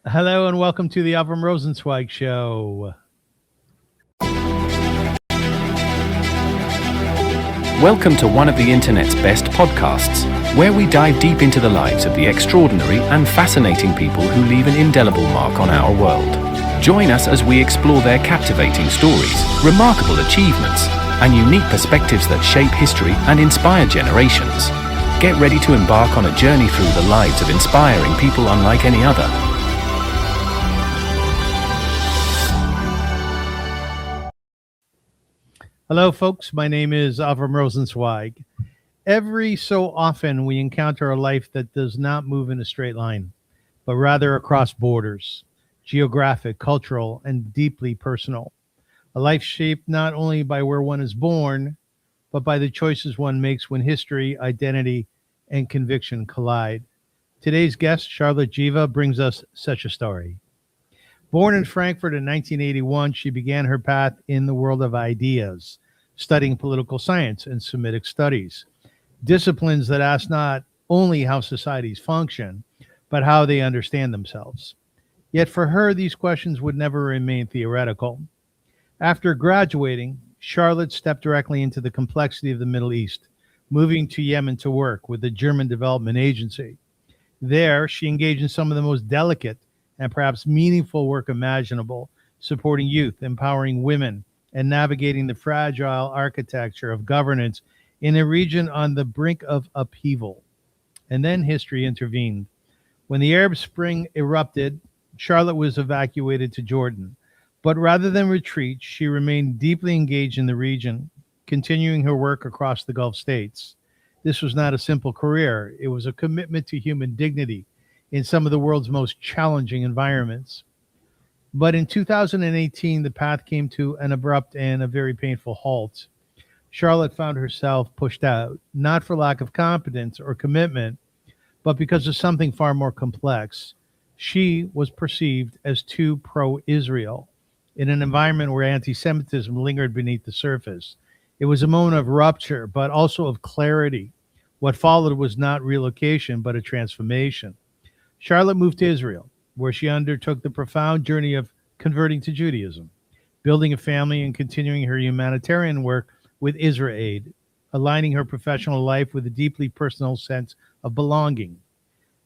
Hello and welcome to the Avrum Rosensweig Show. Welcome to one of the internet's best podcasts, where we dive deep into the lives of the extraordinary and fascinating people who leave an indelible mark on our world. Join us as we explore their captivating stories, remarkable achievements, and unique perspectives that shape history and inspire generations. Get ready to embark on a journey through the lives of inspiring people unlike any other. Hello, folks. My name is Avrum Rosensweig. Every so often, we encounter a life that does not move in a straight line, but rather across borders, geographic, cultural, and deeply personal. A life shaped not only by where one is born, but by the choices one makes when history, identity, and conviction collide. Today's guest, Charlotte Geva, brings us such a story. Born in Frankfurt in 1981, she began her path in the world of ideas, studying political science and Semitic studies, disciplines that ask not only how societies function, but how they understand themselves. Yet for her, these questions would never remain theoretical. After graduating, Charlotte stepped directly into the complexity of the Middle East, moving to Yemen to work with the German Development Agency. There, she engaged in some of the most delicate and perhaps meaningful work imaginable, supporting youth, empowering women, and navigating the fragile architecture of governance in a region on the brink of upheaval. And then history intervened. When the Arab Spring erupted, Charlotte was evacuated to Jordan. But rather than retreat, she remained deeply engaged in the region, continuing her work across the Gulf states. This was not a simple career. It was a commitment to human dignity in some of the world's most challenging environments. But in 2018, the path came to an abrupt and a very painful halt. Charlotte found herself pushed out, not for lack of competence or commitment, but because of something far more complex. She was perceived as too pro-Israel in an environment where anti-Semitism lingered beneath the surface. It was a moment of rupture, but also of clarity. What followed was not relocation, but a transformation. Charlotte moved to Israel, where she undertook the profound journey of converting to Judaism, building a family, and continuing her humanitarian work with Israel Aid, aligning her professional life with a deeply personal sense of belonging.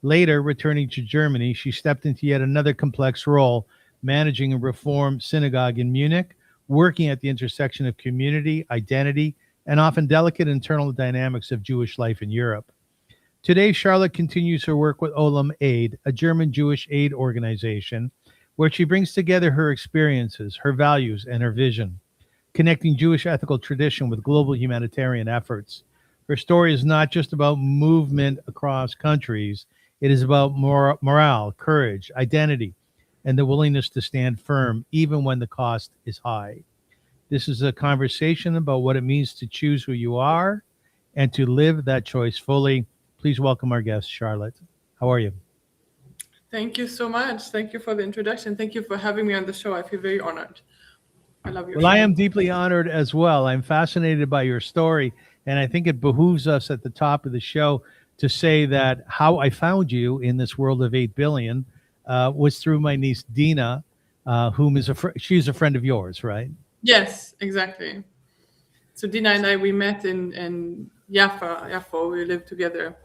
Later, returning to Germany, she stepped into yet another complex role, managing a Reform synagogue in Munich, working at the intersection of community, identity, and often delicate internal dynamics of Jewish life in Europe. Today, Charlotte continues her work with Olam Aid, a German Jewish aid organization, where she brings together her experiences, her values, and her vision, connecting Jewish ethical tradition with global humanitarian efforts. Her story is not just about movement across countries. It is about morale, courage, identity, and the willingness to stand firm, even when the cost is high. This is a conversation about what it means to choose who you are and to live that choice fully. Please welcome our guest, Charlotte. How are you? Thank you so much. Thank you for the introduction. Thank you for having me on the show. I feel very honored. I love your show. I am deeply honored as well. I'm fascinated by your story, and I think it behooves us at the top of the show to say that how I found you in this world of 8 billion was through my niece, Dina, whom is she's a friend of yours, right? Yes, exactly. So Dina and I, we met in Jaffa. We lived together.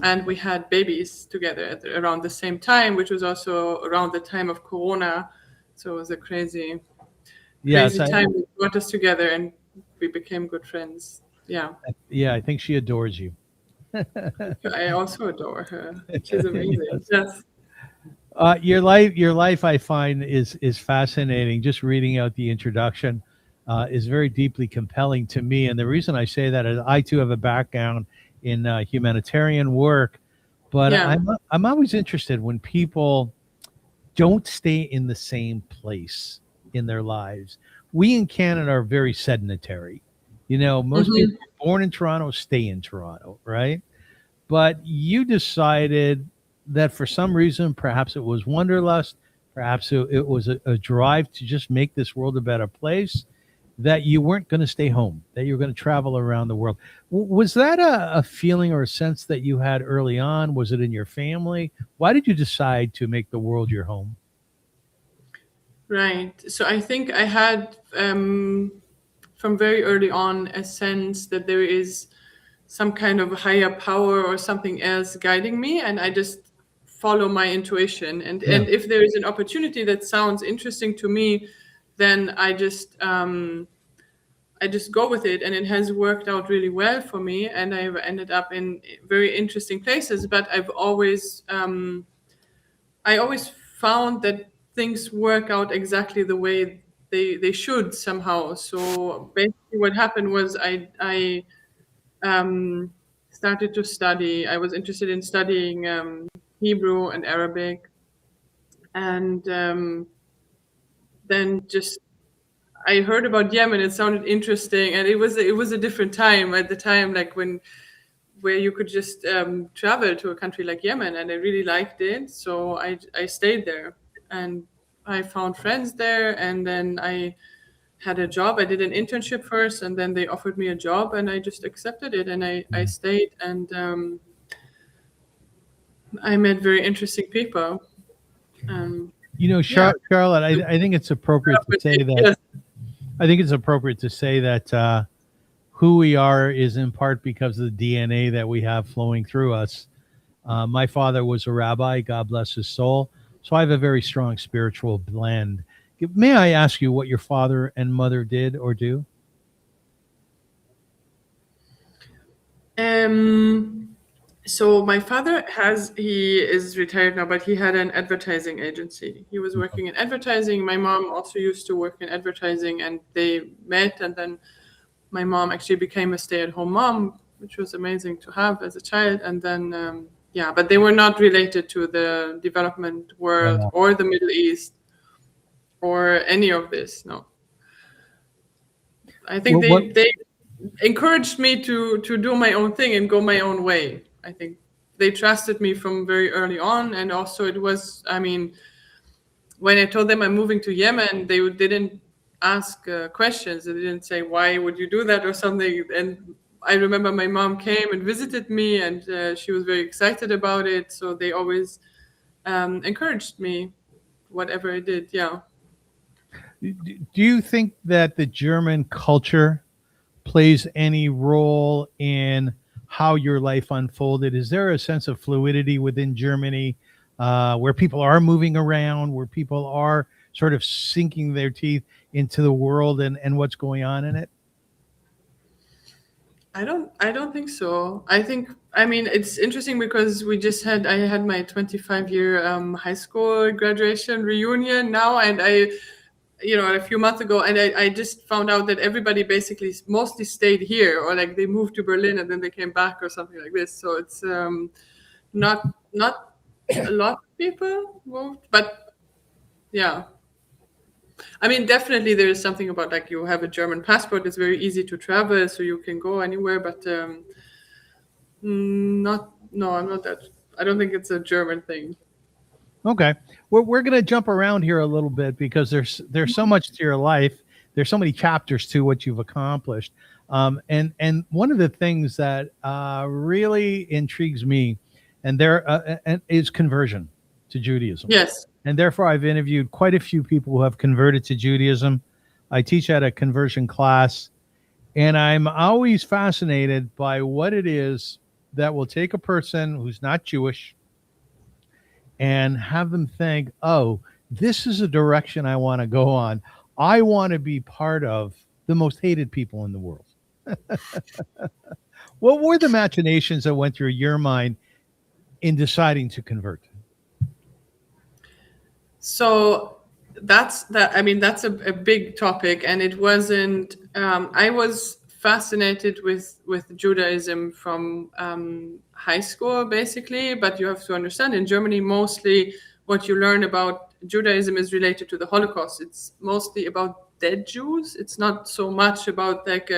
And we had babies together at around the same time, which was also around the time of Corona. So it was a crazy time that brought us together, and we became good friends. Yeah. Yeah, I think she adores you. I also adore her. She's amazing. Yes. Your life, I find, is fascinating. Just reading out the introduction is very deeply compelling to me. And the reason I say that is I too have a background in humanitarian work, but I'm always interested when people don't stay in the same place in their lives. We in Canada are very sedentary. You know, most people born in Toronto stay in Toronto, right? But you decided that for some reason, perhaps it was wanderlust, perhaps it was a drive to just make this world a better place, that you weren't going to stay home, that you were going to travel around the world. Was that a feeling or a sense that you had early on? Was it in your family? Why did you decide to make the world your home? Right. So I think I had from very early on a sense that there is some kind of higher power or something else guiding me, and I just follow my intuition. And Yeah. if there is an opportunity that sounds interesting to me, then I just go with it, and it has worked out really well for me, and I've ended up in very interesting places. But I always found that things work out exactly the way they should somehow. So basically, what happened was I started to study. I was interested in studying Hebrew and Arabic, and then just I heard about Yemen. It sounded interesting, and it was a different time at the time, like where you could just travel to a country like Yemen, and I really liked it. So I stayed there, and I found friends there, and then I had a job. I did an internship first, and then they offered me a job, and I just accepted it, and I stayed, and I met very interesting people. Charlotte, I think it's appropriate to say that. Yes. I think it's appropriate to say that who we are is in part because of the DNA that we have flowing through us. My father was a rabbi, God bless his soul. So I have a very strong spiritual blend. May I ask you what your father and mother did or do? So my father he is retired now, but he had an advertising agency. He was working in advertising. My mom also used to work in advertising, and they met, and then my mom actually became a stay-at-home mom, which was amazing to have as a child. And then, but they were not related to the development world or the Middle East or any of this. No. I think they encouraged me to do my own thing and go my own way. I think they trusted me from very early on. And also it was, when I told them I'm moving to Yemen, they didn't ask questions. They didn't say, why would you do that or something? And I remember my mom came and visited me, and she was very excited about it. So they always encouraged me, whatever I did. Yeah. Do you think that the German culture plays any role in how your life unfolded? Is there a sense of fluidity within Germany where people are moving around, where people are sort of sinking their teeth into the world and what's going on in it? I don't think so. It's interesting because I had my 25-year high school graduation reunion now, and a few months ago, and I just found out that everybody basically mostly stayed here, or like they moved to Berlin and then they came back or something like this. So it's not a lot of people moved, but yeah. Definitely there is something about, like, you have a German passport, it's very easy to travel, so you can go anywhere, but I'm not that. I don't think it's a German thing. Okay. We're going to jump around here a little bit because there's so much to your life. There's so many chapters to what you've accomplished. And one of the things that really intrigues me is conversion to Judaism. Yes. And therefore, I've interviewed quite a few people who have converted to Judaism. I teach at a conversion class, and I'm always fascinated by what it is that will take a person who's not Jewish and have them think, oh, this is a direction I want to go on. I want to be part of the most hated people in the world. What were the machinations that went through your mind in deciding to convert? So that's a big topic, and it wasn't. I was fascinated with Judaism from high school, basically. But you have to understand, in Germany, mostly what you learn about Judaism is related to the Holocaust. It's mostly about dead Jews. It's not so much about like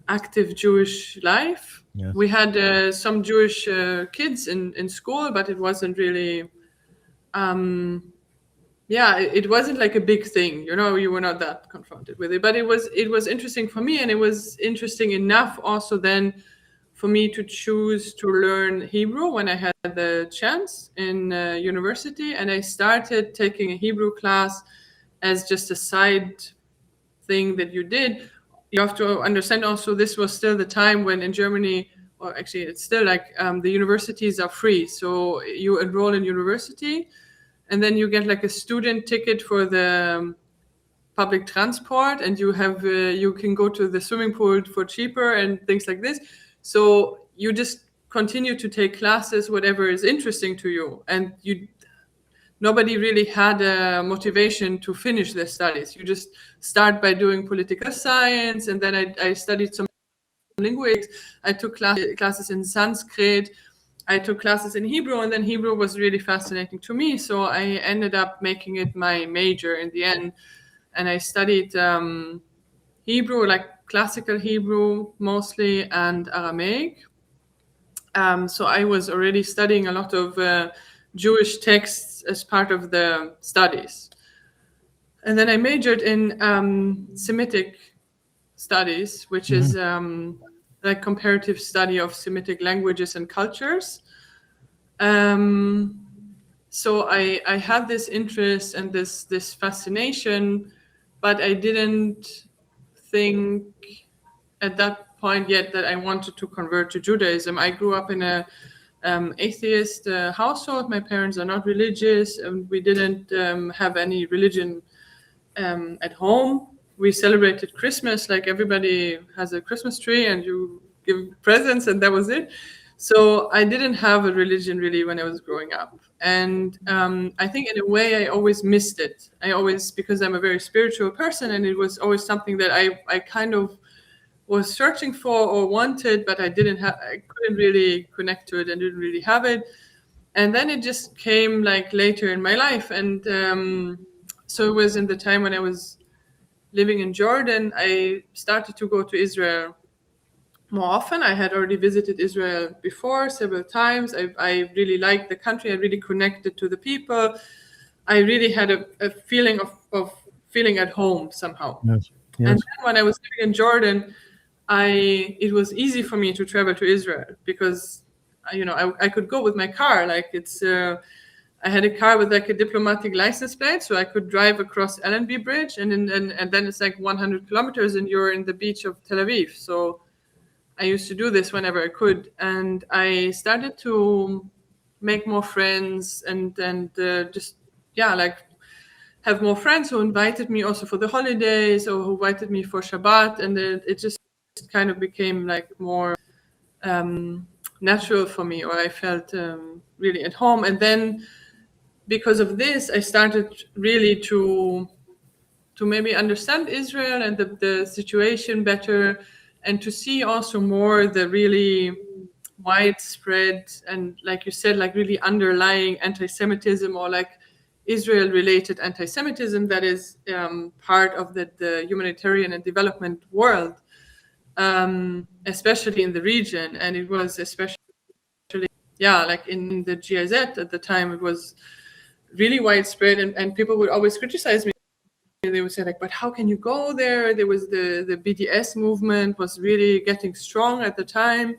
active Jewish life. Yes. We had some Jewish kids in school, but it wasn't really yeah, it wasn't like a big thing, you know, you were not that confronted with it, but it was interesting for me, and it was interesting enough also then for me to choose to learn Hebrew when I had the chance in university, and I started taking a Hebrew class as just a side thing that you did. You have to understand also this was still the time when in Germany, or actually it's still like the universities are free, so you enroll in university and then you get like a student ticket for the public transport, and you have you can go to the swimming pool for cheaper and things like this. So you just continue to take classes whatever is interesting to you, and nobody really had a motivation to finish their studies. You just start by doing political science, and then I studied some linguistics. I took classes in Sanskrit. I took classes in Hebrew, and then Hebrew was really fascinating to me. So I ended up making it my major in the end. And I studied Hebrew, like classical Hebrew mostly, and Aramaic. So I was already studying a lot of Jewish texts as part of the studies. And then I majored in Semitic studies, which is like comparative study of Semitic languages and cultures. So I had this interest and this fascination, but I didn't think at that point yet that I wanted to convert to Judaism. I grew up in a atheist household. My parents are not religious, and we didn't have any religion at home. We celebrated Christmas like everybody has a Christmas tree, and you give presents, and that was it. So I didn't have a religion really when I was growing up. And I think in a way I always missed it. Because I'm a very spiritual person, and it was always something that I kind of was searching for or wanted, but I couldn't really connect to it and didn't really have it. And then it just came like later in my life. And so it was in the time when I was living in Jordan, I started to go to Israel more often. I had already visited Israel before several times. I really liked the country. I really connected to the people. I really had a feeling of feeling at home somehow. Yes. And then when I was living in Jordan, it was easy for me to travel to Israel because, I could go with my car. Like I had a car with like a diplomatic license plate, so I could drive across Allenby Bridge, and then it's like 100 kilometers, and you're in the beach of Tel Aviv. So I used to do this whenever I could, and I started to make more friends and just have more friends who invited me also for the holidays or who invited me for Shabbat, and it just kind of became like more natural for me, or I felt really at home. And then because of this, I started really to maybe understand Israel and the situation better, and to see also more the really widespread and, like you said, like really underlying anti-Semitism, or like Israel-related anti-Semitism that is part of the humanitarian and development world, especially in the region. And it was especially, like in the GIZ at the time, it was really widespread, and people would always criticize me. They would say like, but how can you go there? There was the BDS movement was really getting strong at the time.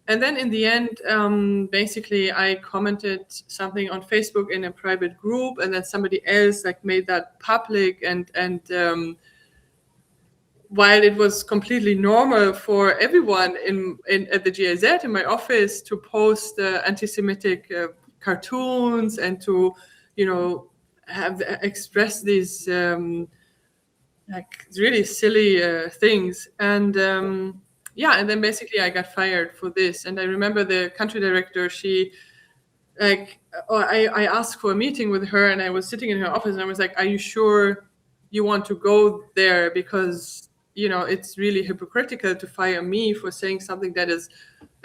And then in the end, basically I commented something on Facebook in a private group, and then somebody else like made that public, and while it was completely normal for everyone at the GIZ in my office to post anti-Semitic cartoons and to, have express these like really silly things, and and then basically I got fired for this. And I remember the country director, she I asked for a meeting with her, and I was sitting in her office, and I was like, are you sure you want to go there? Because it's really hypocritical to fire me for saying something that is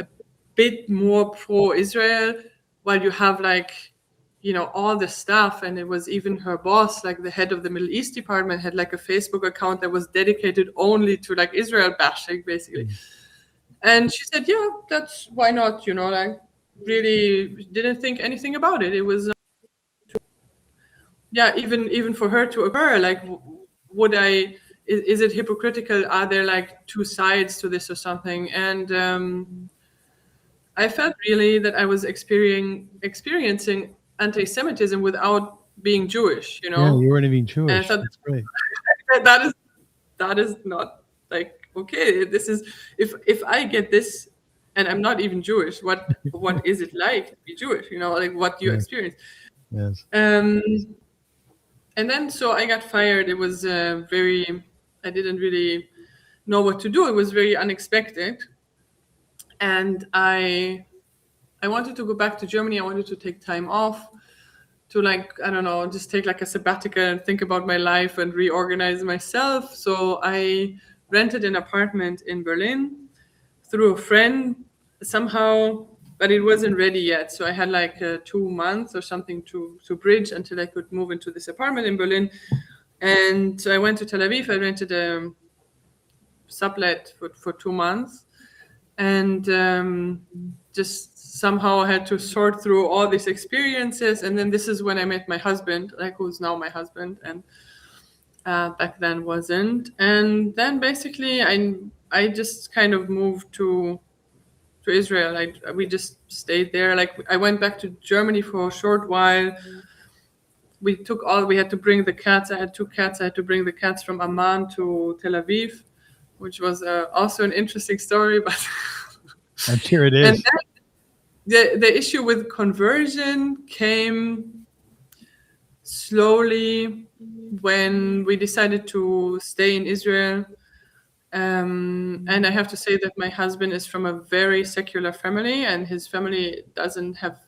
a bit more pro-Israel, while you have all the stuff. And it was even her boss, like the head of the Middle East department, had like a Facebook account that was dedicated only to like Israel bashing, basically. And she said, yeah, that's why not, really didn't think anything about it. It was yeah, even for her to occur, like, would I, is it hypocritical? Are there like two sides to this or something? And I felt really that I was experiencing anti-Semitism without being Jewish, you Yeah, know. you weren't even And I Jewish. thought That's great. that is not like, okay. This is, if I get this, and I'm not even Jewish, what is it like to be Jewish? You know, like what you Yes, experience. yes. Um, and then so I got fired. It was I didn't really know what to do. It was very unexpected, and I wanted to go back to Germany. I wanted to take time off to, like, I don't know, just take like a sabbatical and think about my life and reorganize myself. So I rented an apartment in Berlin through a friend somehow, but it wasn't ready yet. So I had like 2 months or something to bridge until I could move into this apartment in Berlin. And so I went to Tel Aviv. I rented a sublet for 2 months, and just somehow I had to sort through all these experiences. And then this is when I met my husband, like, who's now my husband, and back then wasn't. And then basically I just kind of moved to Israel. We just stayed there. Like, I went back to Germany for a short while. We had to bring the cats. I had 2 cats. I had to bring the cats from Amman to Tel Aviv, which was also an interesting story. But I'm sure it and is. then the issue with conversion came slowly when we decided to stay in Israel. And I have to say that my husband is from a very secular family, and his family doesn't have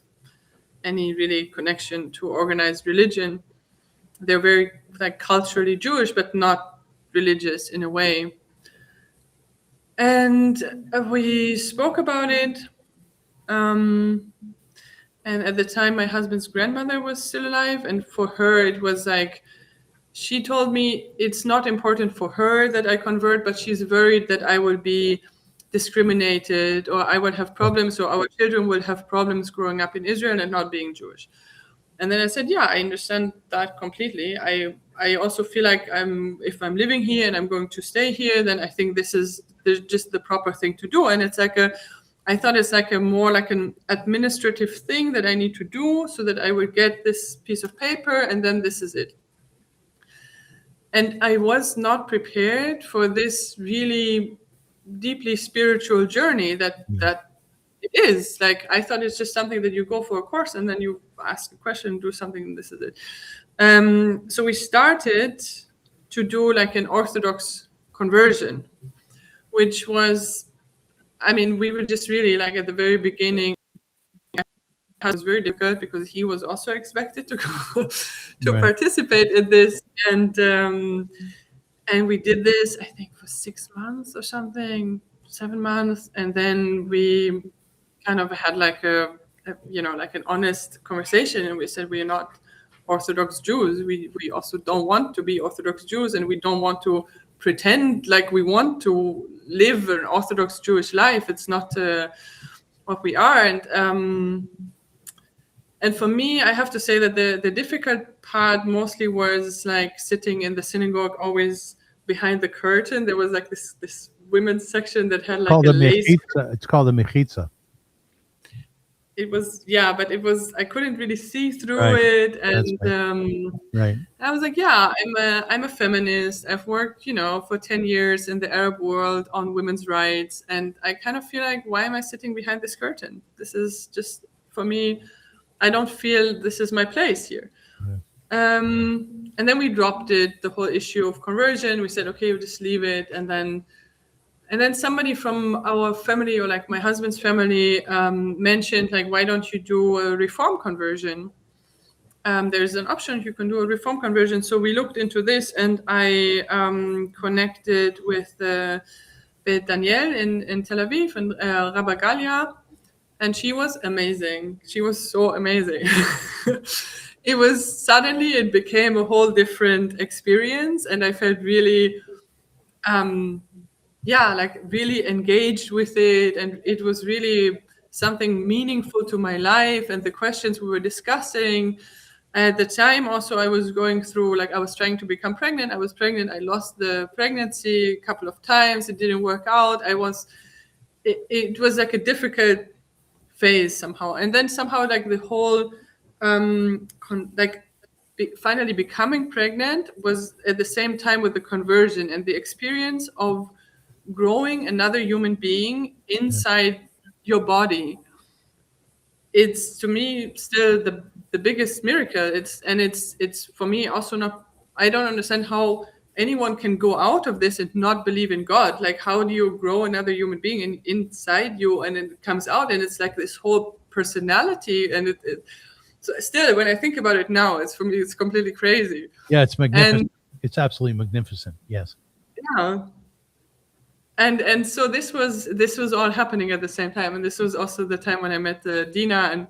any really connection to organized religion. They're very, like, culturally Jewish, but not religious in a way. And we spoke about it. And at the time, my husband's grandmother was still alive, and for her, it was like, she told me it's not important for her that I convert, but she's worried that I will be discriminated, or I will have problems, or our children will have problems growing up in Israel and not being Jewish. And then I said, yeah, I understand that completely. I also feel like if I'm living here and I'm going to stay here, then I think this is just the proper thing to do. And it's like I thought it's like a more like an administrative thing that I need to do so that I will get this piece of paper, and then this is it. And I was not prepared for this really deeply spiritual journey that it is. Like, I thought it's just something that you go for a course and then you ask a question, do something, and this is it. So we started to do like an Orthodox conversion, which was, I mean, we were just really like at the very beginning. It was very difficult because he was also expected to go to Right. participate in this, and we did this, I think, for 6 months or something, 7 months, and then we kind of had like a like an honest conversation, and we said we are not Orthodox Jews. We also don't want to be Orthodox Jews, and we don't want to pretend like we want to live an Orthodox Jewish life. It's not what we are. And for me, I have to say that the difficult part mostly was like sitting in the synagogue, always behind the curtain. There was like this women's section that had like a lace. It's called a mechitza. It was, yeah, but it was, I couldn't really see through Right. it. That's And right. I was like, yeah, I'm a feminist. I've worked, for 10 years in the Arab world on women's rights. And I kind of feel like, why am I sitting behind this curtain? This is just, for me, I don't feel this is my place here. And then we dropped it, the whole issue of conversion. We said, okay, we'll just leave it. And then somebody from our family, or like my husband's family, mentioned, like, why don't you do a reform conversion? There's an option, you can do a reform conversion. So we looked into this, and I connected with Beit Daniel in Tel Aviv, and Rabba Galia. And she was amazing. She was so amazing. It became a whole different experience. And I felt really, really engaged with it. And it was really something meaningful to my life. And the questions we were discussing At the time, also, I was going through, like, I was trying to become pregnant. I was pregnant. I lost the pregnancy a couple of times. It didn't work out. It was like a difficult phase somehow. And then somehow, like, the whole, finally becoming pregnant was at the same time with the conversion and the experience of growing another human being inside your body. It's, to me, still the biggest miracle. It's for me also not, I don't understand how anyone can go out of this and not believe in God. Like, how do you grow another human being inside you, and it comes out, and it's like this whole personality, and so still, when I think about it now, it's, for me, it's completely crazy. Yeah, it's magnificent. And It's absolutely magnificent. Yes. yeah. And so this was all happening at the same time, and this was also the time when I met Dina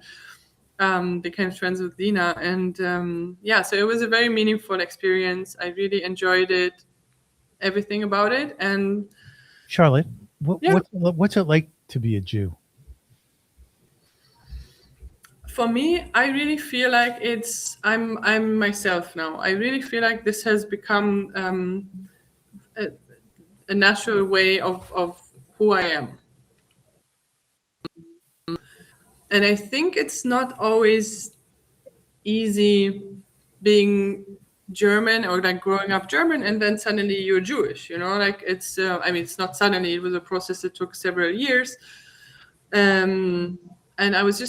and became friends with Dina, and so it was a very meaningful experience. I really enjoyed it, everything about it. And Charlotte, what's it like to be a Jew? for me, I really feel like I'm myself now. I really feel like this has become a natural way of who I am. And I think it's not always easy being German, or like growing up German and then suddenly you're Jewish, like it's, it's not suddenly, it was a process that took several years. And I was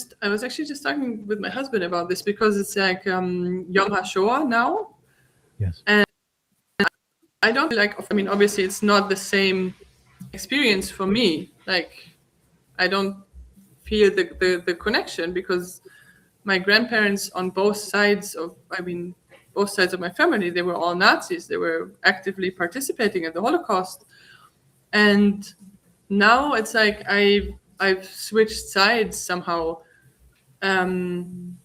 actually just talking with my husband about this, because it's like Yom HaShoah now. Yes. And I don't like, obviously it's not the same experience for me. Like, I don't feel the connection, because my grandparents on both sides of my family, they were all Nazis. They were actively participating in the Holocaust. And now it's like I've switched sides somehow. And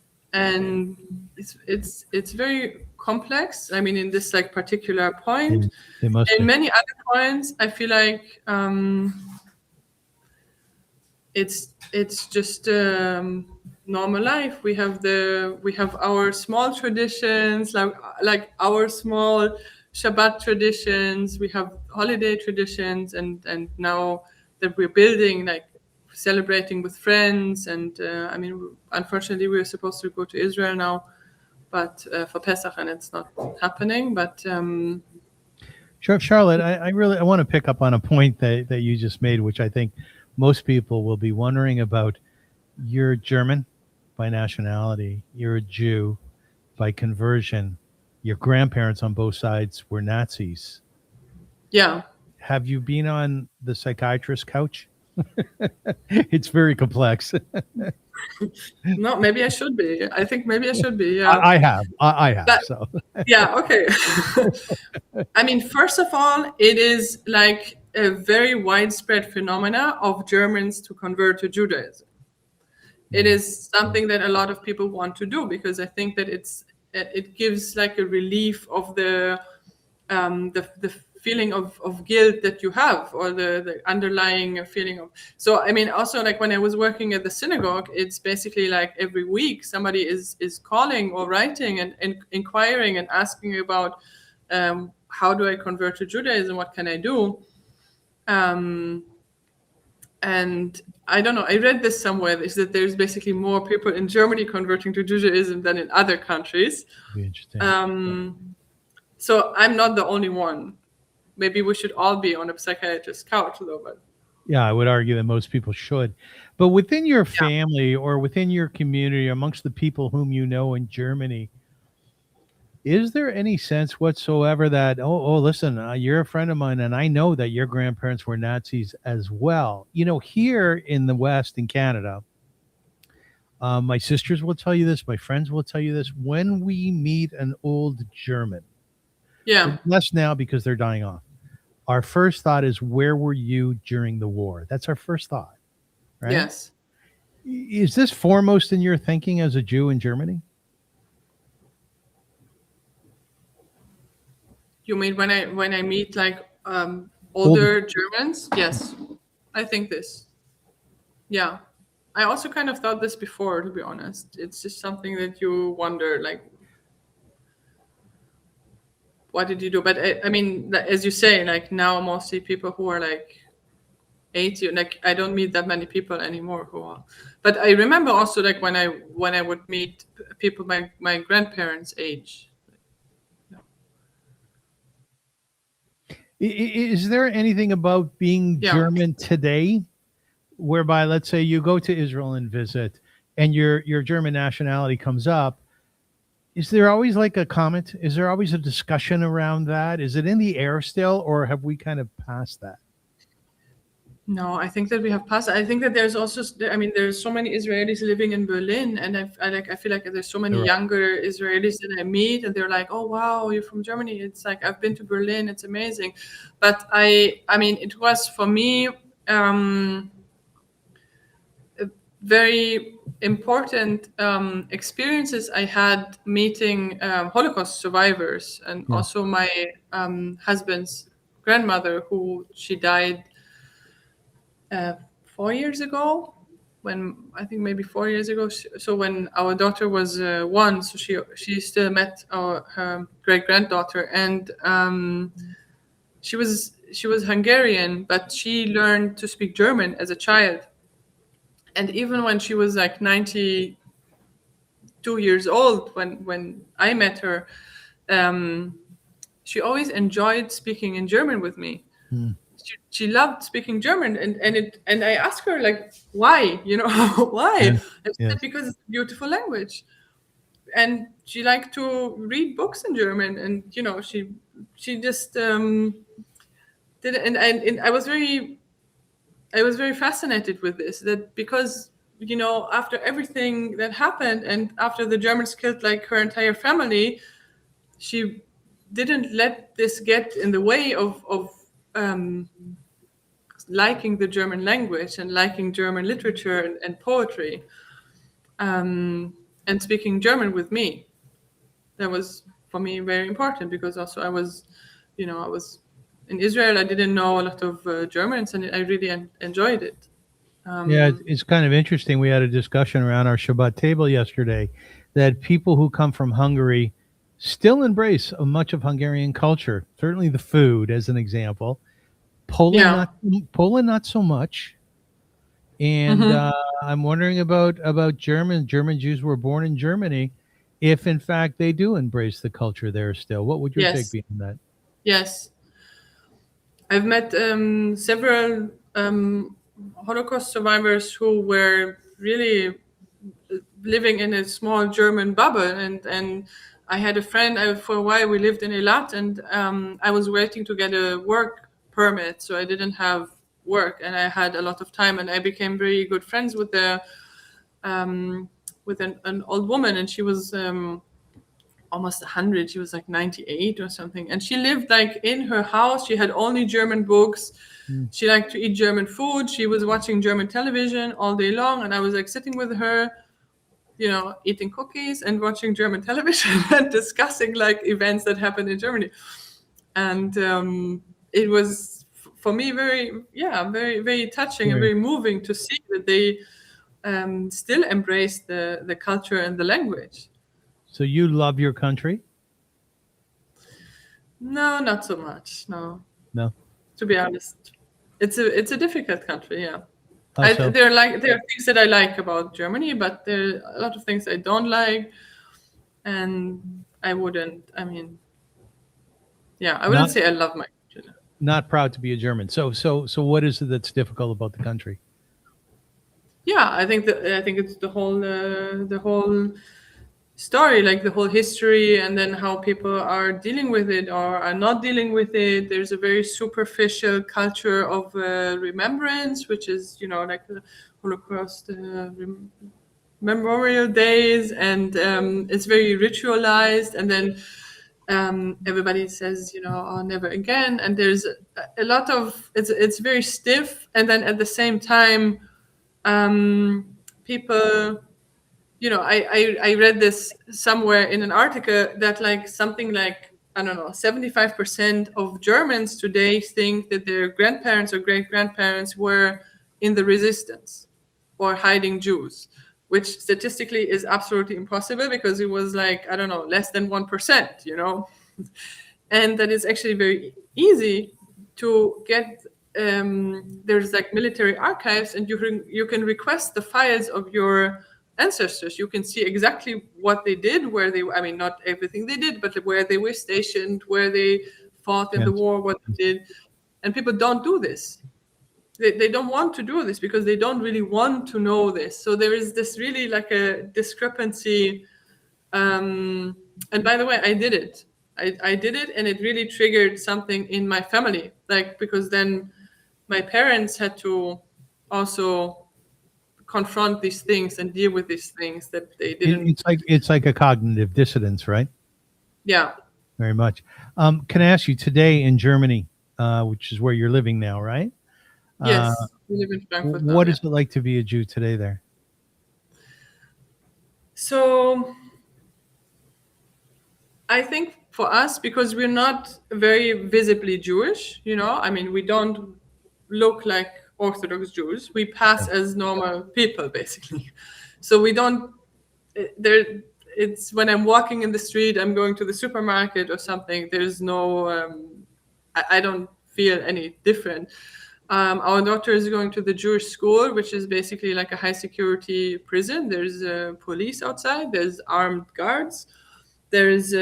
it's very complex. In this like particular point, They must in be. many other points, I feel like it's just normal life. We have our small traditions, like our small Shabbat traditions. We have holiday traditions, and now that we're building, like celebrating with friends. And unfortunately, we were supposed to go to Israel now, but for Pesach, and it's not happening. But Charlotte, I want to pick up on a point that you just made, which I think most people will be wondering about. You're German by nationality. You're a Jew by conversion. Your grandparents on both sides were Nazis. yeah. Have you been on the psychiatrist's couch? It's very complex. No, maybe I should be. I think maybe I should be. Yeah. I have. I have. But, so yeah. Okay. First of all, it is like a very widespread phenomena of Germans to convert to Judaism. It is something that a lot of people want to do, because I think that it gives like a relief of the feeling of guilt that you have, or the underlying feeling of. So also, like when I was working at the synagogue, it's basically like every week somebody is calling or writing and inquiring and asking about how do I convert to Judaism, what can I do. And I don't know, I read this somewhere, is that there's basically more people in Germany converting to Judaism than in other countries. be interesting. So I'm not the only one. Maybe we should all be on a psychiatrist's couch, though. But yeah, I would argue that most people should. But within your family or within your community, amongst the people whom you know in Germany, is there any sense whatsoever that, listen, you're a friend of mine, and I know that your grandparents were Nazis as well? Here in the West, in Canada, my sisters will tell you this, my friends will tell you this, when we meet an old German, less now because they're dying off, our first thought is, where were you during the war? That's our first thought, right? Yes. Is this foremost in your thinking as a Jew in Germany? You mean when I meet like older Germans? Yes, I think this. Yeah, I also kind of thought this before, to be honest. It's just something that you wonder, like, what did you do? But I mean, as you say, like now mostly people who are like 80, like I don't meet that many people anymore who are. But I remember also like when I would meet people my grandparents' age. Is there anything about being Yeah. German today, whereby, let's say, you go to Israel and visit, and your German nationality comes up? Is there always like a comment? Is there always a discussion around that? Is it in the air still, or have we kind of passed that? No, I think that we have passed. I think that there's also, I mean, there's so many Israelis living in Berlin, and I feel like there's so many Right. younger Israelis that I meet, and they're like, "Oh wow, you're from Germany." It's like I've been to Berlin. It's amazing, but I mean, it was for me very important experiences I had meeting Holocaust survivors, and also my husband's grandmother, who she died 4 years ago, when I think maybe 4 years ago. So when our daughter was 1, so she still met her great granddaughter, and she was Hungarian, but she learned to speak German as a child. And even when she was like 92 years old, when I met her, she always enjoyed speaking in German with me. She loved speaking German, and I asked her like, why, why? Yeah. And she said, because it's a beautiful language, and she liked to read books in German, and she just did it, and I was very fascinated with this, that because after everything that happened, and after the Germans killed like her entire family, she didn't let this get in the way of liking the German language and liking German literature and poetry, and speaking German with me. That was for me very important, because also I was in Israel. I didn't know a lot of Germans, and I really enjoyed it. Yeah, it's kind of interesting. We had a discussion around our Shabbat table yesterday that people who come from Hungary still embrace much of Hungarian culture. Certainly the food, as an example. Poland, not so much. And I'm wondering about German Jews who were born in Germany, if in fact they do embrace the culture there still. What would your take be on that? Yes, I've met several Holocaust survivors who were really living in a small German bubble, and I had a friend. For a while, we lived in Eilat, and I was waiting to get a work permit, so I didn't have work, and I had a lot of time, and I became very good friends with an old woman, and she was almost 100. She was like 98 or something, and she lived like in her house. She had only German books. She liked to eat German food. She was watching German television all day long, and I was like sitting with her, eating cookies and watching German television and discussing like events that happened in Germany. And it was for me very, very touching and very moving to see that they still embrace the culture and the language. So you love your country? No, not so much. No. To be honest, it's a difficult country. Yeah. There are things that I like about Germany, but there are a lot of things I don't like, and I wouldn't say I love my country. Not proud to be a German. So what is it that's difficult about the country? Yeah, I think it's the whole story, like the whole history, and then how people are dealing with it or are not dealing with it. There's a very superficial culture of remembrance, which is like the Holocaust memorial days, and it's very ritualized, and then everybody says oh, never again, and there's a lot of it's very stiff, and then at the same time people I read this somewhere in an article that like something like, I don't know, 75% of Germans today think that their grandparents or great-grandparents were in the resistance or hiding Jews, which statistically is absolutely impossible, because it was like, I don't know, less than 1%, and that it's actually very easy to get. There's like military archives, and you can request the files of your ancestors. You can see exactly what they did, where they, I mean, not everything they did, but where they were stationed, where they fought in the Yes. war, what they did. And people don't do this. They don't want to do this because they don't really want to know this. So there is this really like a discrepancy. And by the way, I did it. I did it, and it really triggered something in my family. Like, because then my parents had to also confront these things and deal with these things that they didn't. It's like a cognitive dissonance, right? Yeah. Very much. Can I ask you, today in Germany, which is where you're living now, right? Yes. We live in Frankfurt now, What yeah. is it like to be a Jew today there? So I think for us, because we're not very visibly Jewish, I mean, we don't look like Orthodox Jews. We pass as normal people, basically. So we don't, it's when I'm walking in the street, I'm going to the supermarket or something, there's no, I don't feel any different. Our daughter is going to the Jewish school, which is basically like a high security prison. There's police outside, there's armed guards, there's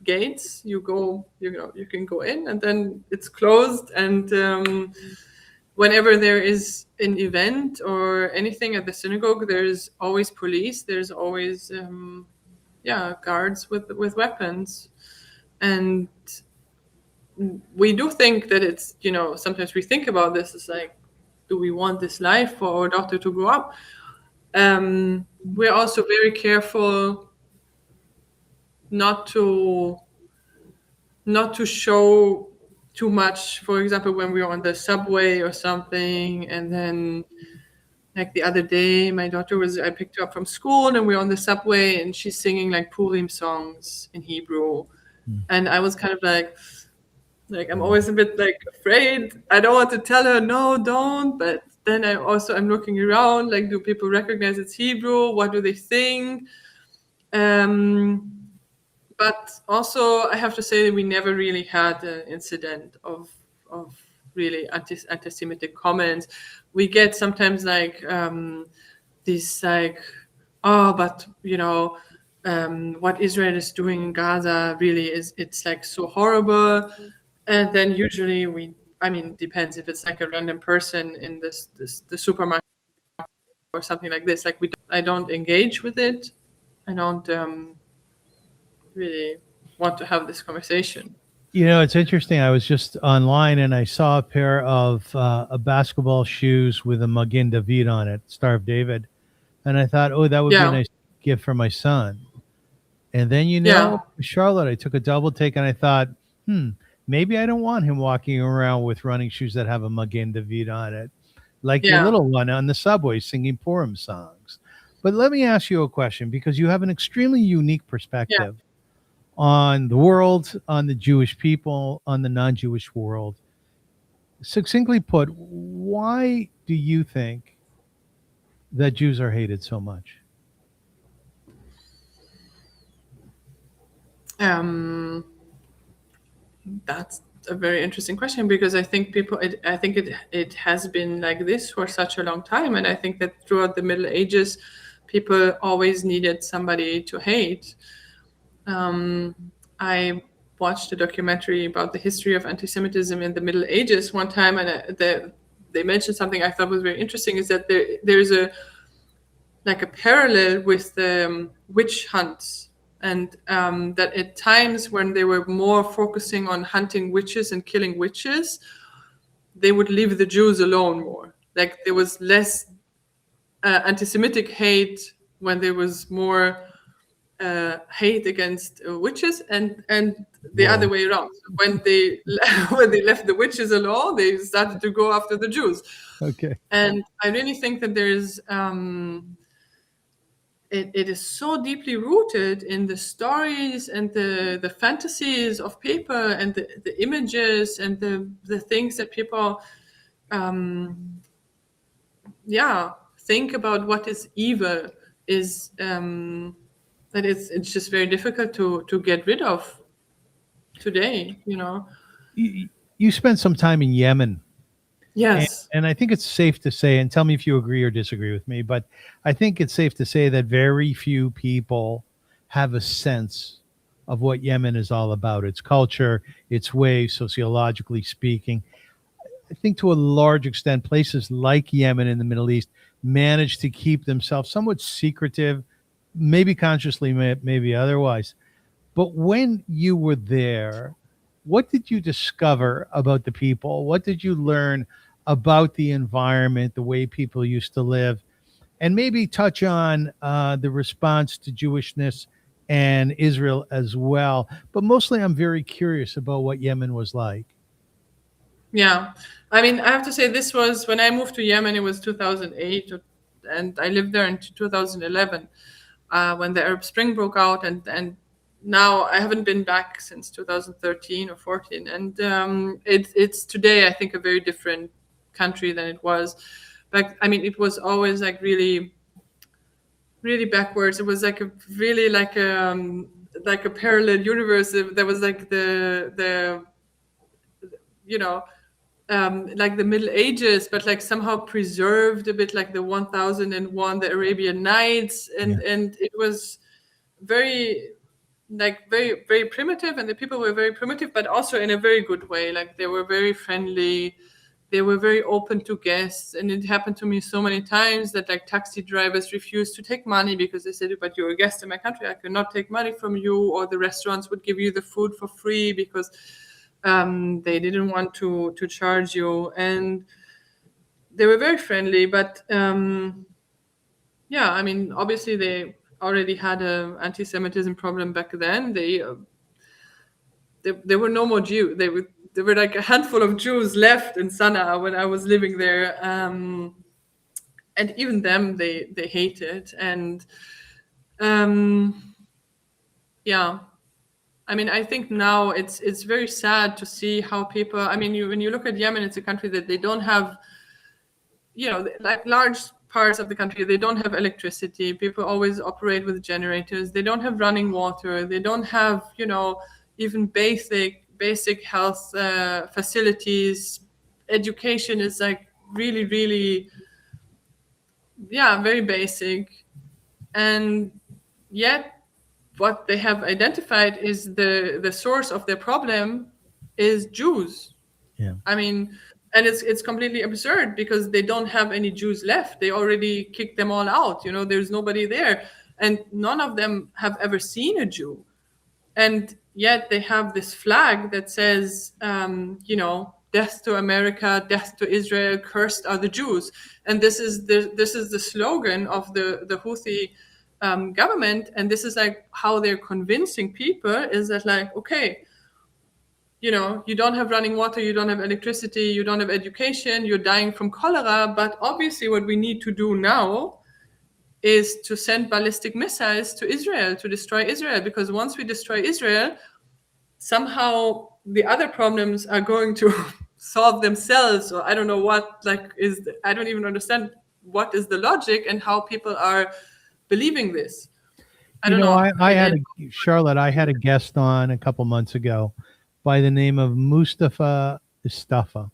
gates. You can go in, and then it's closed. And whenever there is an event or anything at the synagogue, there's always police. There's always guards with weapons. And we do think that it's, sometimes we think about this as like, do we want this life for our daughter to grow up? We're also very careful not to show too much. For example, when we were on the subway or something, and then like the other day, my daughter I picked her up from school, and we were on the subway, and she's singing like Purim songs in Hebrew. And I was kind of like I'm always a bit like afraid. I don't want to tell her, no, don't. But then I'm looking around, like, do people recognize it's Hebrew? What do they think? But also, I have to say that we never really had an incident of really anti-Semitic comments. We get sometimes like these like, oh, but what Israel is doing in Gaza really it's like so horrible. And then usually depends if it's like a random person in the supermarket or something like this. Like I don't engage with it. I don't really want to have this conversation. It's interesting. I was just online and I saw a pair of basketball shoes with a Magen David on it, Star of David. And I thought, oh, that would be a nice gift for my son. And then, Charlotte, I took a double take and I thought, maybe I don't want him walking around with running shoes that have a Magen David on it, like your little one on the subway singing Purim songs. But let me ask you a question, because you have an extremely unique perspective on the world, on the Jewish people, on the non-Jewish world. Succinctly put, why do you think that Jews are hated so much? That's a very interesting question, because I think it has been like this for such a long time, and I think that throughout the Middle Ages, people always needed somebody to hate. I watched a documentary about the history of anti-Semitism in the Middle Ages one time, and they mentioned something I thought was very interesting, is that there's a parallel with the witch hunts. And that at times when they were more focusing on hunting witches and killing witches, they would leave the Jews alone more. Like there was less anti-Semitic hate when there was more hate against witches, and the other way around. So when they left the witches alone, they started to go after the Jews. Okay. And I really think that there's it is so deeply rooted in the stories and the fantasies of people and the images and the things that people think about what is evil, is that it's just very difficult to get rid of. today. You spent some time in Yemen. Yes. And I think it's safe to say, and tell me if you agree or disagree with me, but I think it's safe to say that very few people have a sense of what Yemen is all about, its culture, its ways, sociologically speaking. I think to a large extent, places like Yemen in the Middle East manage to keep themselves somewhat secretive, maybe consciously, maybe otherwise. But when you were there, what did you discover about the people? What did you learn about the environment, the way people used to live? And maybe touch on the response to Jewishness and Israel as well. But mostly, I'm very curious about what Yemen was like. Yeah. I mean, I have to say, this was when I moved to Yemen, it was 2008, and I lived there until 2011 when the Arab Spring broke out. And now I haven't been back since 2013 or 14. And it's today, I think, a very different country than it was. But I mean, it was always like really, really backwards. It was like a really like a parallel universe. There was like the like the Middle Ages, but like somehow preserved a bit, like the 1001, the Arabian Nights, and it was very very primitive, and the people were very primitive, but also in a very good way. Like they were very friendly, they were very open to guests, and it happened to me so many times that like taxi drivers refused to take money because they said, "But you're a guest in my country, I cannot take money from you," or the restaurants would give you the food for free because they didn't want to charge you, and they were very friendly. But I mean, obviously they already had an anti-Semitism problem back then. There were no more Jews. There were like a handful of Jews left in Sana'a when I was living there, and even them they hated. And I mean, I think now it's very sad to see how people. I mean, when you look at Yemen, it's a country that they don't have, like large parts of the country, they don't have electricity. People always operate with generators. They don't have running water. They don't have, even basic health facilities. Education is like really, really, very basic. And yet what they have identified is the source of their problem is Jews. Yeah. I mean, and it's completely absurd because they don't have any Jews left. They already kicked them all out. There's nobody there, and none of them have ever seen a Jew. And yet they have this flag that says, death to America, death to Israel, cursed are the Jews. And this is the slogan of the Houthi government. And this is like how they're convincing people, is that like, okay, you don't have running water, you don't have electricity, you don't have education, you're dying from cholera. But obviously what we need to do now is to send ballistic missiles to Israel to destroy Israel, because once we destroy Israel, somehow the other problems are going to solve themselves. Or I don't know what I don't even understand what is the logic and how people are believing this. I don't know. Charlotte, I had a guest on a couple months ago by the name of Mustafa Istafa.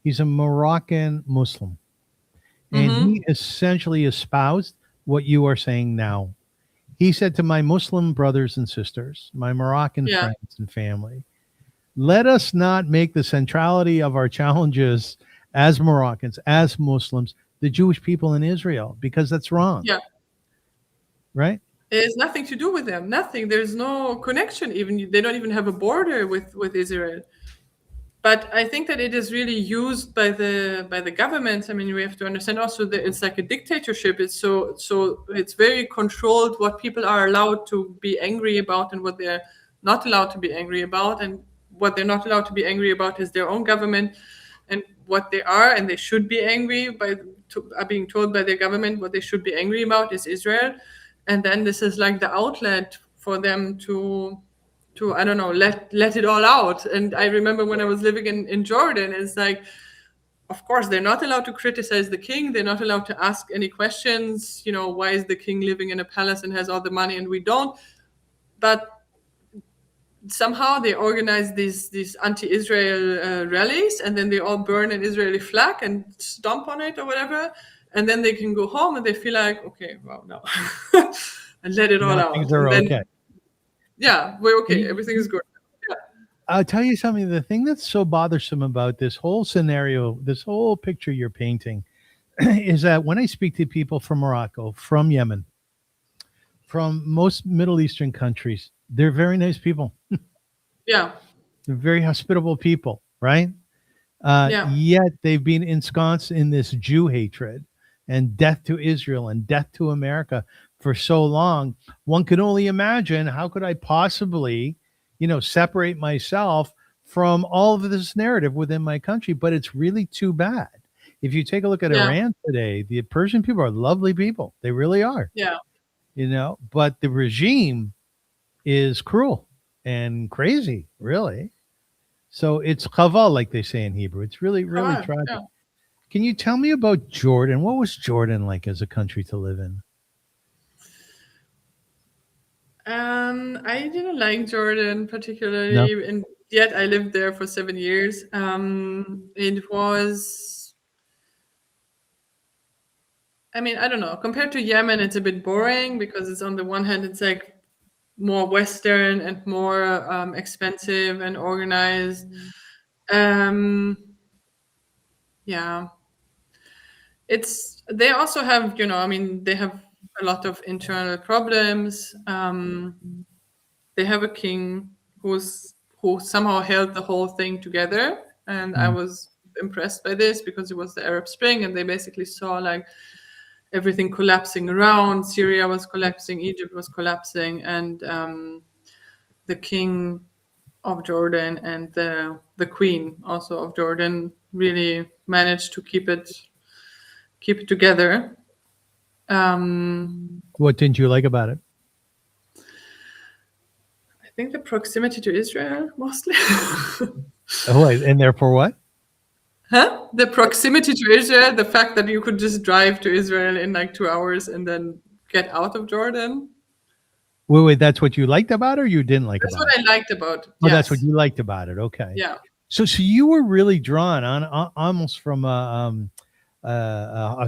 He's a Moroccan Muslim. And he essentially espoused what you are saying now. He said to my Muslim brothers and sisters, my Moroccan friends and family, let us not make the centrality of our challenges as Moroccans, as Muslims, the Jewish people in Israel, because that's wrong. Yeah. Right? It has nothing to do with them. Nothing. There's no connection. Even they don't even have a border with Israel. But I think that it is really used by the government. I mean, we have to understand also that it's like a dictatorship. It's so it's very controlled what people are allowed to be angry about and what they're not allowed to be angry about. And what they're not allowed to be angry about is their own government, and what they are and they should be angry are being told by their government what they should be angry about is Israel. And then this is like the outlet for them to I don't know, let it all out. And I remember when I was living in Jordan, it's like, of course, they're not allowed to criticize the king. They're not allowed to ask any questions. Why is the king living in a palace and has all the money and we don't? But somehow they organize these anti-Israel rallies, and then they all burn an Israeli flag and stomp on it or whatever, and then they can go home and they feel like, okay, well, no, and let it all Now out. things are And then, okay. yeah, we're okay. Everything is good. Yeah. I'll tell you something. The thing that's so bothersome about this whole scenario, this whole picture you're painting, is that when I speak to people from Morocco, from Yemen, from most Middle Eastern countries, they're very nice people. Yeah. They're very hospitable people, right? Yeah. Yet they've been ensconced in this Jew hatred and death to Israel and death to America for so long. One can only imagine, how could I possibly, separate myself from all of this narrative within my country? But it's really too bad. If you take a look at Yeah. Iran today, the Persian people are lovely people. They really are. Yeah. But the regime is cruel and crazy, really. So it's chaval, like they say in Hebrew. It's really, really tragic. Yeah. Can you tell me about Jordan? What was Jordan like as a country to live in? I didn't like Jordan particularly, and yet I lived there for 7 years. It was, I mean, I don't know. Compared to Yemen, it's a bit boring because it's, on the one hand, it's like more Western and more expensive and organized. Yeah. They also have, they have a lot of internal problems. They have a king who somehow held the whole thing together, and I was impressed by this because it was the Arab Spring, and they basically saw like everything collapsing around. Syria was collapsing, Egypt was collapsing, and the king of Jordan and the queen also of Jordan really managed to keep it together. What didn't you like about it? I think the proximity to Israel mostly. Oh, and therefore what? Huh? The proximity to Israel, the fact that you could just drive to Israel in like 2 hours and then get out of Jordan. Wait, that's what you liked about it, or you didn't like That's about what it? I liked about it. Oh, Yes. that's what you liked about it. Okay. Yeah. So you were really drawn on almost from a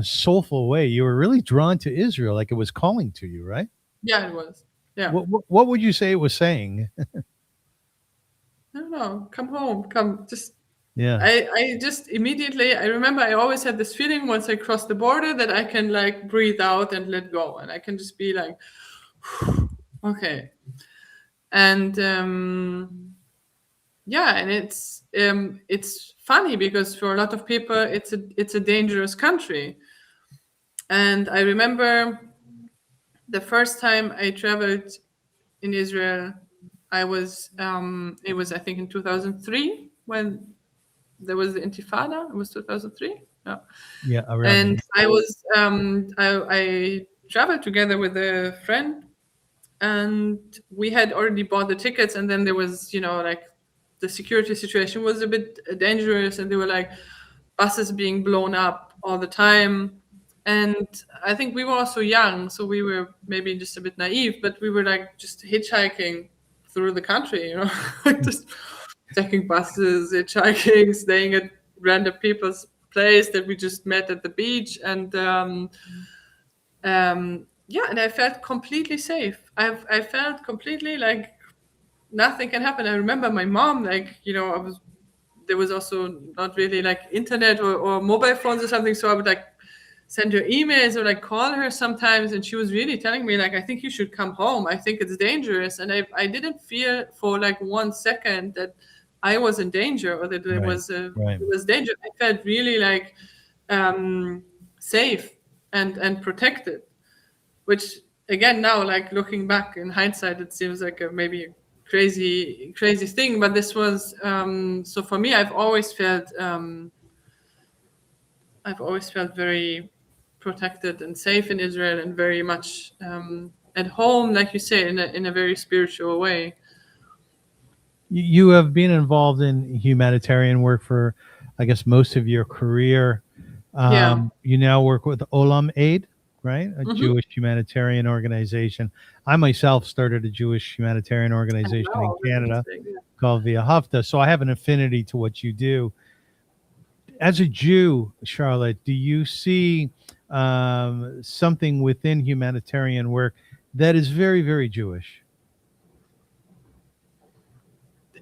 soulful way. You were really drawn to Israel, like it was calling to you, right? Yeah, it was. Yeah. What would you say it was saying? I don't know. Come home. Come. Just. Yeah. I just immediately, I remember I always had this feeling once I crossed the border that I can like breathe out and let go, and I can just be like, okay. And yeah, and it's funny because for a lot of people it's a dangerous country. And I remember the first time I traveled in Israel, it was I think in 2003 when there was the Intifada. It was 2003. Yeah. Yeah. And I was I traveled together with a friend, and we had already bought the tickets, and then there was like the security situation was a bit dangerous, and there were like buses being blown up all the time. And I think we were also young, so we were maybe just a bit naive, but we were like just hitchhiking through the country, like just taking buses, hitchhiking, staying at random people's place that we just met at the beach. And yeah, and I felt completely safe. I felt completely like nothing can happen. I remember my mom, like, there was also not really like internet or mobile phones or something. So I would like send her emails or like call her sometimes. And she was really telling me like, I think you should come home. I think it's dangerous. And I didn't feel for like 1 second that I was in danger or that there was danger. I felt really like safe and protected, which again, now, like looking back in hindsight, it seems like maybe crazy thing, but this was so for me, I've always felt very protected and safe in Israel, and very much at home, like you say, in a very spiritual way. You have been involved in humanitarian work for, I guess, most of your career. Yeah. You now work with Olam Aid, right? A Jewish humanitarian organization. I myself started a Jewish humanitarian organization in Oh, very Canada interesting. Yeah. called Via Hafta. So I have an affinity to what you do. As a Jew, Charlotte, do you see something within humanitarian work that is very, very Jewish?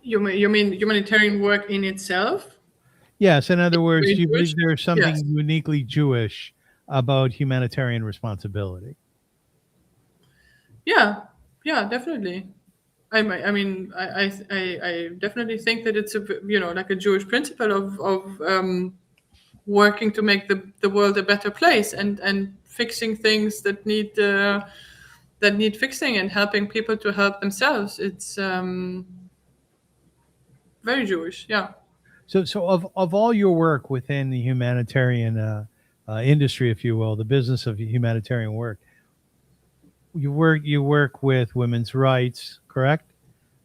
You mean humanitarian work in itself? Yes. In other words, Very do you Jewish? believe there's Yes. something uniquely Jewish about humanitarian responsibility? Yeah. Yeah, definitely. I mean, I definitely think that it's like a Jewish principle of working to make the world a better place and fixing things that need fixing and helping people to help themselves. It's very Jewish. Yeah. So of all your work within the humanitarian industry, if you will, the business of humanitarian work, you work with women's rights, correct?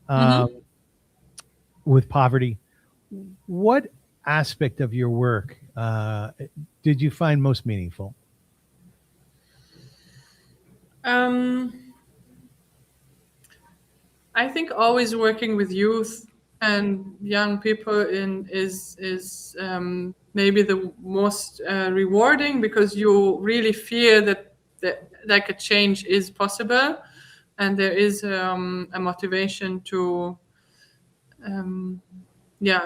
Um, Mm-hmm. with poverty. What aspect of your work did you find most meaningful? I think always working with youth and young people is maybe the most rewarding, because you really feel that like a change is possible, and there is a motivation to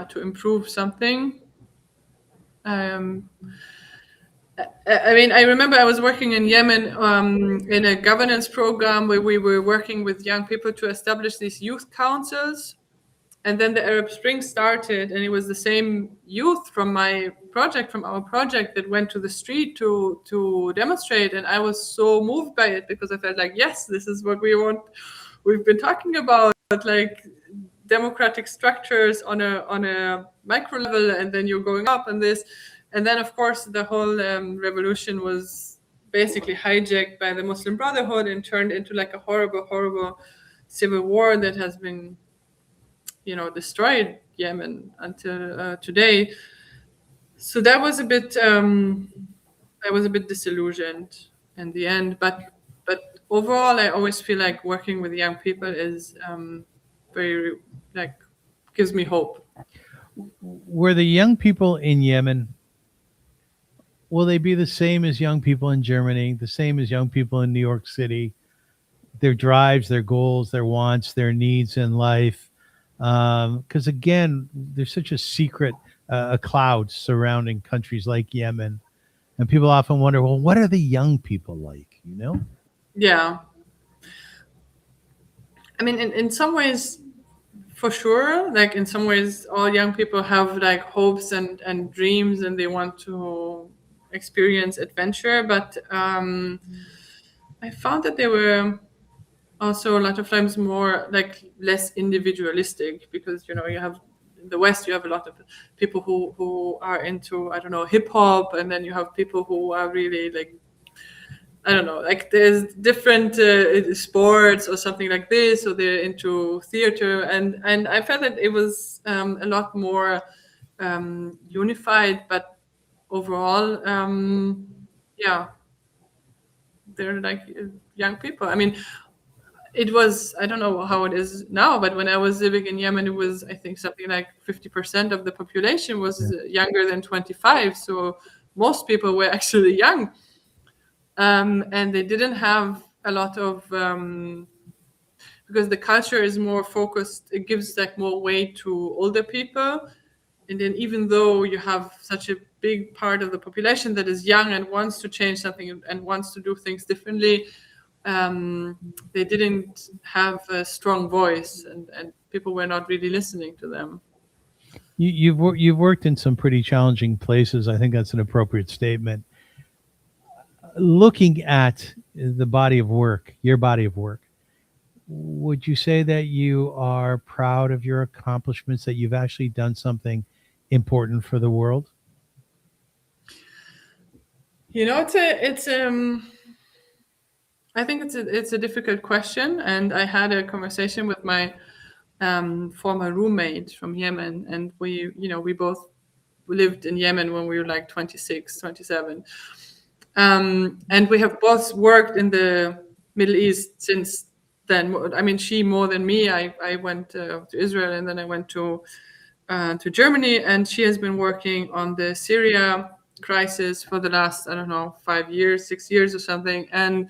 to improve something. Um, I mean, I remember I was working in Yemen in a governance program where we were working with young people to establish these youth councils. And then the Arab Spring started, and it was the same youth from our project, that went to the street to demonstrate. And I was so moved by it, because I felt like, yes, this is what we want. We've been talking about, like democratic structures on a micro level, and then you're going up and this. And then, of course, the whole revolution was basically hijacked by the Muslim Brotherhood and turned into like a horrible, horrible civil war that has been, destroyed Yemen until today. So that was a bit, I was a bit disillusioned in the end. But overall, I always feel like working with young people is very, like, gives me hope. Were the young people in Yemen, will they be the same as young people in Germany, the same as young people in New York City? Their drives, their goals, their wants, their needs in life. Because again, there's such a secret, a cloud surrounding countries like Yemen, and people often wonder, well, what are the young people like? You know? Yeah. I mean, in some ways, for sure, like in some ways, all young people have like hopes and dreams, and they want to experience adventure. But I found that they were also a lot of times more like less individualistic, because you have in the West, you have a lot of people who are into, I don't know, hip hop, and then you have people who are really like, I don't know, like there's different sports or something like this, or they're into theater, and I felt that it was a lot more unified. But overall, yeah, they're like young people. I mean, it was, I don't know how it is now, but when I was living in Yemen, it was, I think, something like 50% of the population was younger than 25. So most people were actually young. And they didn't have a lot of, because the culture is more focused, it gives like more weight to older people. And then even though you have such a big part of the population that is young and wants to change something and wants to do things differently, they didn't have a strong voice, and people were not really listening to them. You've worked in some pretty challenging places. I think that's an appropriate statement. Looking at the body of work, your body of work, would you say that you are proud of your accomplishments, that you've actually done something important for the world? It's I think it's a difficult question, and I had a conversation with my former roommate from Yemen, and we both lived in Yemen when we were like 26, 27. And we have both worked in the Middle East since then. I mean, she more than me. I went to Israel, and then I went to Germany, and she has been working on the Syria crisis for the last, I don't know, 5 years, 6 years or something. And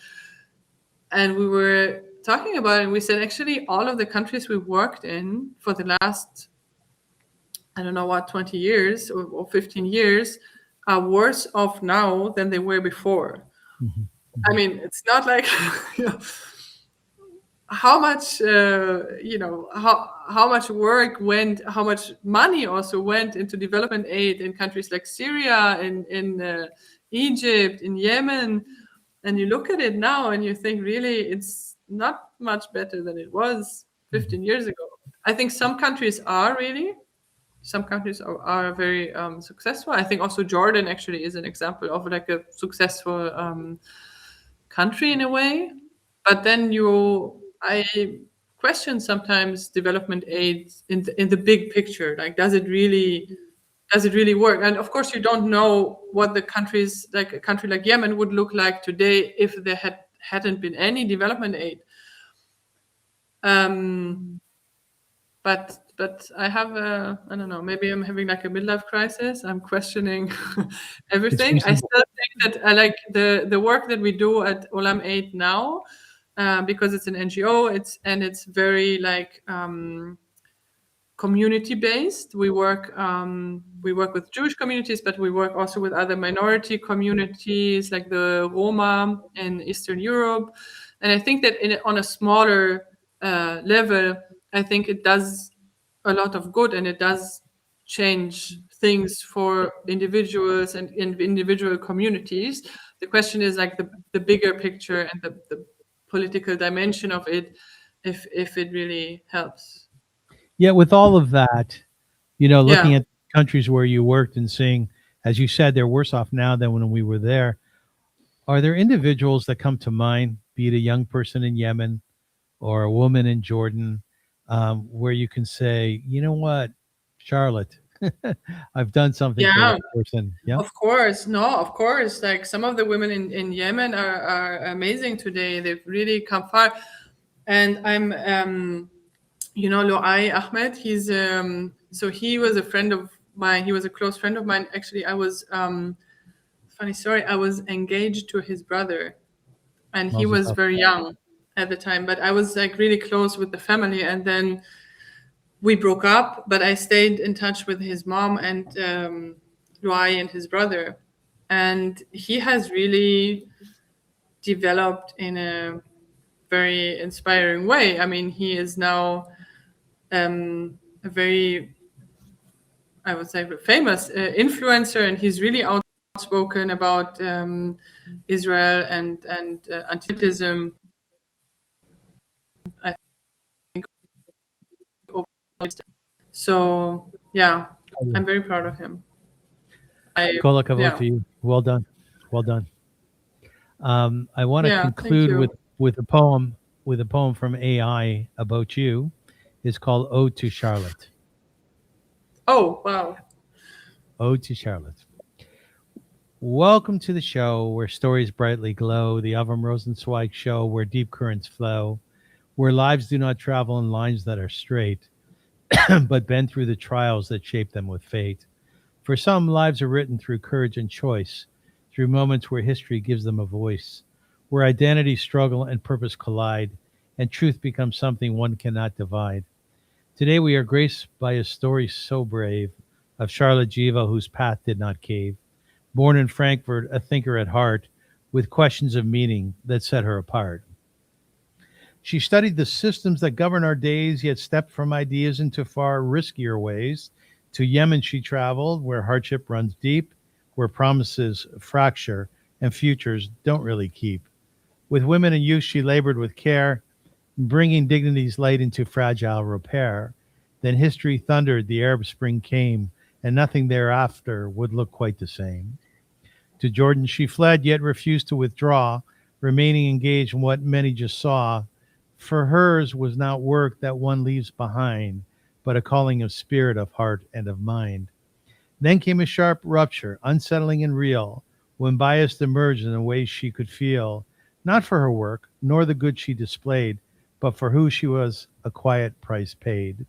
we were talking about it, and we said, actually, all of the countries we worked in for the last, I don't know what, 20 years or 15 years are worse off now than they were before. Mhm. I mean, it's not like you know, how much how much work went, how much money also went into development aid in countries like Syria, in Egypt, in Yemen, and you look at it now and you think, really, it's not much better than it was 15 years ago. I think some countries are very successful. I think also Jordan actually is an example of like a successful country in a way. But then I question sometimes development aid in the big picture. Like, does it really work? And of course, you don't know what the countries, like a country like Yemen, would look like today if there hadn't been any development aid. But I have I don't know, maybe I'm having like a midlife crisis. I'm questioning everything. I still think that I like the work that we do at Olam Aid now, because it's an NGO. It's very like community based. We work with Jewish communities, but we work also with other minority communities like the Roma in Eastern Europe. And I think that on a smaller level, I think it does a lot of good, and it does change things for individuals and in individual communities. The question is like the bigger picture and the political dimension of it, if it really helps. Yeah, with all of that, looking Yeah. at countries where you worked and seeing, as you said, they're worse off now than when we were there. Are there individuals that come to mind, be it a young person in Yemen or a woman in Jordan, where you can say, you know what, Charlotte, I've done something for Yeah, that person. Yeah. of course. No, of course. Like some of the women in Yemen are amazing today. They've really come far. And I'm Loai Ahmed, he's so he was a friend of mine. He was a close friend of mine. Actually, I was funny story. I was engaged to his brother, and he Mazel was tov. very young at the time. But I was like really close with the family, and then we broke up. But I stayed in touch with his mom and Loai and his brother, and he has really developed in a very inspiring way. I mean, he is now a very, I would say, famous influencer, and he's really outspoken about Israel and anti-Semitism. I think so. Yeah, I'm very proud of him. Kol hakavod Yeah. to you. Well done. Well done. I want to Yeah, thank conclude you. with a poem from AI about you. It's called Ode to Charlotte. Oh, wow. Ode to Charlotte. Welcome to the show where stories brightly glow, the Avrum Rosensweig Show where deep currents flow, where lives do not travel in lines that are straight, but bend through the trials that shape them with fate. For some, lives are written through courage and choice, through moments where history gives them a voice, where identity, struggle, and purpose collide, and truth becomes something one cannot divide. Today we are graced by a story so brave of Charlotte Geva, whose path did not cave. Born in Frankfurt, a thinker at heart, with questions of meaning that set her apart. She studied the systems that govern our days, yet stepped from ideas into far riskier ways. To Yemen she traveled, where hardship runs deep, where promises fracture and futures don't really keep. With women and youth she labored with care, bringing dignity's light into fragile repair. Then history thundered, the Arab Spring came, and nothing thereafter would look quite the same. To Jordan she fled, yet refused to withdraw, remaining engaged in what many just saw. For hers was not work that one leaves behind, but a calling of spirit, of heart, and of mind. Then came a sharp rupture, unsettling and real, when bias emerged in the way she could feel, not for her work, nor the good she displayed, but for who she was, a quiet price paid.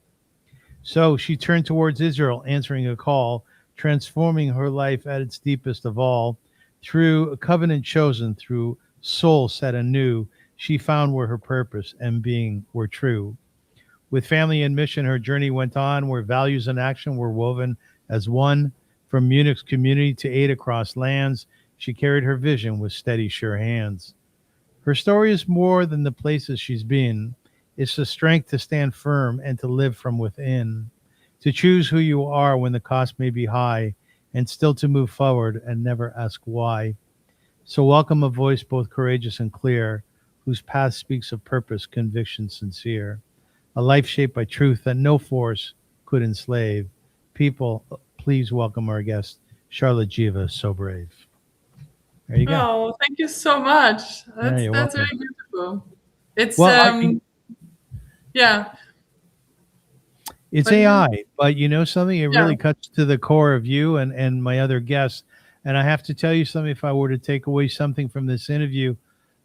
So she turned towards Israel, answering a call, transforming her life at its deepest of all. Through a covenant chosen, through soul set anew, she found where her purpose and being were true. With family and mission, her journey went on, where values and action were woven as one. From Munich's community to aid across lands, she carried her vision with steady, sure hands. Her story is more than the places she's been. It's the strength to stand firm and to live from within, to choose who you are when the cost may be high, and still to move forward and never ask why. So welcome a voice both courageous and clear, whose path speaks of purpose, conviction sincere, a life shaped by truth that no force could enslave. People, please welcome our guest, Charlotte Geva, so brave. There you go. Oh, thank you so much. Yeah, you're That's welcome. very beautiful. It's Well, yeah. it's But AI, but you know something? It Yeah. really cuts to the core of you and my other guests. And I have to tell you something, if I were to take away something from this interview,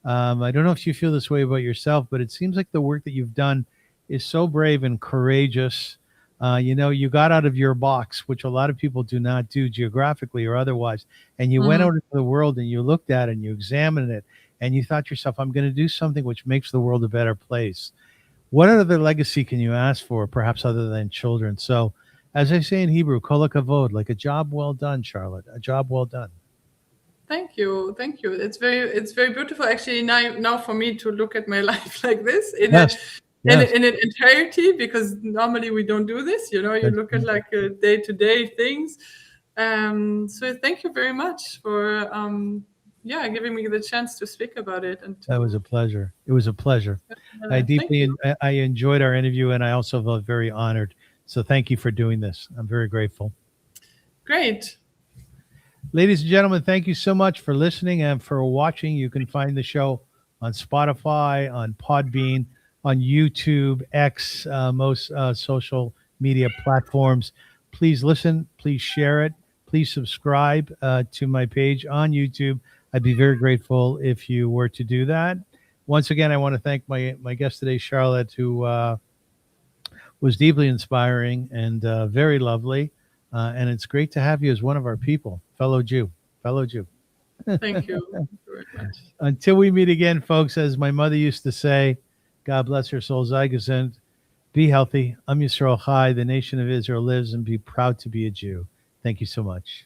I don't know if you feel this way about yourself, but it seems like the work that you've done is so brave and courageous. You know, you got out of your box, which a lot of people do not do geographically or otherwise. And you went out into the world and you looked at it and you examined it and you thought to yourself, I'm going to do something which makes the world a better place. What other legacy can you ask for, perhaps other than children? So, as I say in Hebrew, kol hakavod, like a job well done, Charlotte, a job well done. Thank you. It's very beautiful actually now for me to look at my life like this in in its entirety, because normally we don't do this. You know, you look at like day-to-day things. So thank you very much for giving me the chance to speak about it. And That was a pleasure. It was a pleasure. I enjoyed our interview, and I also felt very honored. So thank you for doing this. I'm very grateful. Great. Ladies and gentlemen, thank you so much for listening and for watching. You can find the show on Spotify, on Podbean, on YouTube, X, most social media platforms. Please listen. Please share it. Please subscribe to my page on YouTube. I'd be very grateful if you were to do that. Once again, I want to thank my guest today, Charlotte, who was deeply inspiring and very lovely. And it's great to have you as one of our people, fellow Jew. Thank you very much. Until we meet again, folks, as my mother used to say, God bless her soul, sei gesund. Be healthy. Am Yisrael Chai. The nation of Israel lives, and be proud to be a Jew. Thank you so much.